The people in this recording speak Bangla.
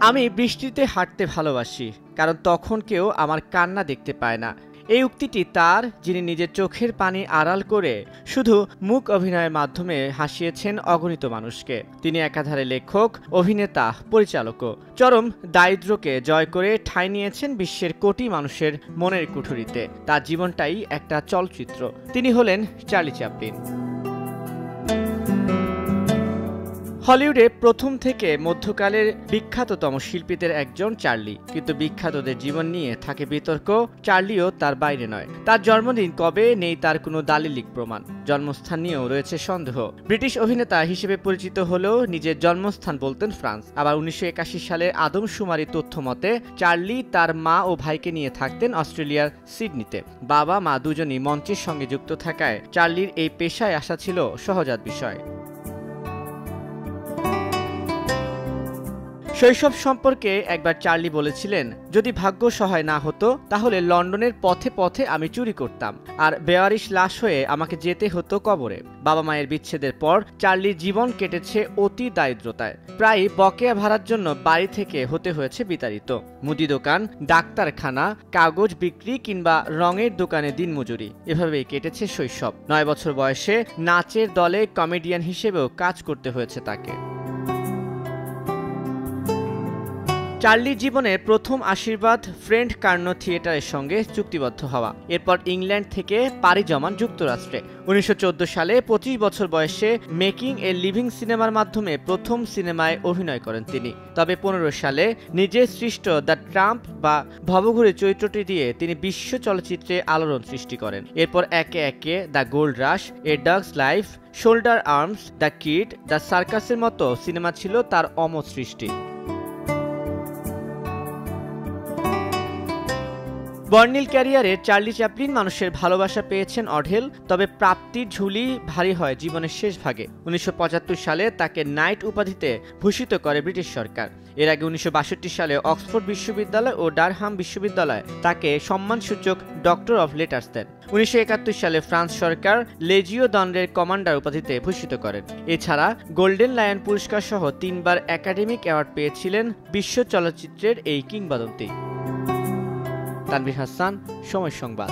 আমি বৃষ্টিতে হাঁটতে ভালোবাসি, কারণ তখন কেউ আমার কান্না দেখতে পায় না। এই উক্তিটি তার, যিনি নিজের চোখের পানি আড়াল করে শুধু মুখ অভিনয়ের মাধ্যমে হাসিয়েছেন অগণিত মানুষকে। তিনি একাধারে লেখক, অভিনেতা, পরিচালকও। চরম দারিদ্র্যকে জয় করে ঠাঁই নিয়েছেন বিশ্বের কোটি মানুষের মনের কুঠুরিতে। তার জীবনটাই একটা চলচ্চিত্র। তিনি হলেন চার্লি চ্যাপলিন। হলিউডে প্রথম থেকে মধ্যকালের বিখ্যাততম শিল্পীদের একজন চার্লি, কিন্তু বিখ্যাতদের জীবন নিয়ে থাকে বিতর্ক। চার্লিও তার বাইরে নয়। তার জন্মদিন কবে নেই তার কোনো দালিলিক প্রমাণ। জন্মস্থান নিয়েও রয়েছে সন্দেহ। ব্রিটিশ অভিনেতা হিসেবে পরিচিত হলেও নিজের জন্মস্থান বলতেন ফ্রান্স। আবার 1981 সালের আদমশুমারি তথ্য মতে চার্লি তার মা ও ভাইকে নিয়ে থাকতেন অস্ট্রেলিয়ার সিডনিতে। বাবা মা দুজনই মঞ্চের সঙ্গে যুক্ত থাকায় চার্লির এই পেশায় আসা ছিল সহজাত বিষয়। শৈশব সম্পর্কে একবার চার্লি বলেছিলেন, যদি ভাগ্য সহায় না হতো তাহলে লন্ডনের পথে পথে আমি চুরি করতাম, আর বেওয়ারিশ লাশ হয়ে আমাকে যেতে হতো কবরে। বাবা মায়ের বিচ্ছেদের পর চার্লির জীবন কেটেছে অতি দারিদ্রতায়। প্রায় বকেয়া ভাড়ার জন্য বাড়ি থেকে হতে হয়েছে বিতাড়িত। মুদি দোকান, ডাক্তারখানা, কাগজ বিক্রি কিংবা রঙের দোকানে দিনমজুরি, এভাবেই কেটেছে শৈশব। 9 বছর বয়সে নাচের দলে কমেডিয়ান হিসেবেও কাজ করতে হয়েছে তাকে। চার্লির জীবনের প্রথম আশীর্বাদ ফ্রেন্ড কার্নো থিয়েটারের সঙ্গে চুক্তিবদ্ধ হওয়া। এরপর ইংল্যান্ড থেকে পাড়ি জমান যুক্তরাষ্ট্রে। 1914 সালে 25 বছর বয়সে মেকিং এ লিভিং সিনেমার মাধ্যমে প্রথম সিনেমায় অভিনয় করেন তিনি। তবে 15 সালে নিজের সৃষ্ট দ্য ট্রাম্প বা ভবঘুরে চরিত্রটি দিয়ে তিনি বিশ্ব চলচ্চিত্রে আলোড়ন সৃষ্টি করেন। এরপর একে একে the gold rush, a dog's life, shoulder arms, the kid, the সার্কাসের মতো সিনেমা ছিল তার অমর সৃষ্টি। বর্ণিল ক্যারিয়ারে চার্লি চ্যাপলিন মানুষের ভালোবাসা পেয়েছেন অঢেল, তবে প্রাপ্তির ঝুলি ভারী হয় জীবনের শেষ ভাগে। 1975 সালে তাকে নাইট উপাধিতে ভূষিত করে ব্রিটিশ সরকার। এর আগে 1962 সালে অক্সফোর্ড বিশ্ববিদ্যালয় ও ডারহাম বিশ্ববিদ্যালয় তাকে সম্মানসূচক ডক্টর অফ লেটার্স দেন। 1971 সালে ফ্রান্স সরকার লেজিও দন্ডের কমান্ডার উপাধিতে ভূষিত করেন। এছাড়া গোল্ডেন লায়ন পুরস্কার সহ 3বার একাডেমিক অ্যাওয়ার্ড পেয়েছিলেন বিশ্ব চলচ্চিত্রের এই কিংবদন্তি। তানভীর হাসান, সময় সংবাদ।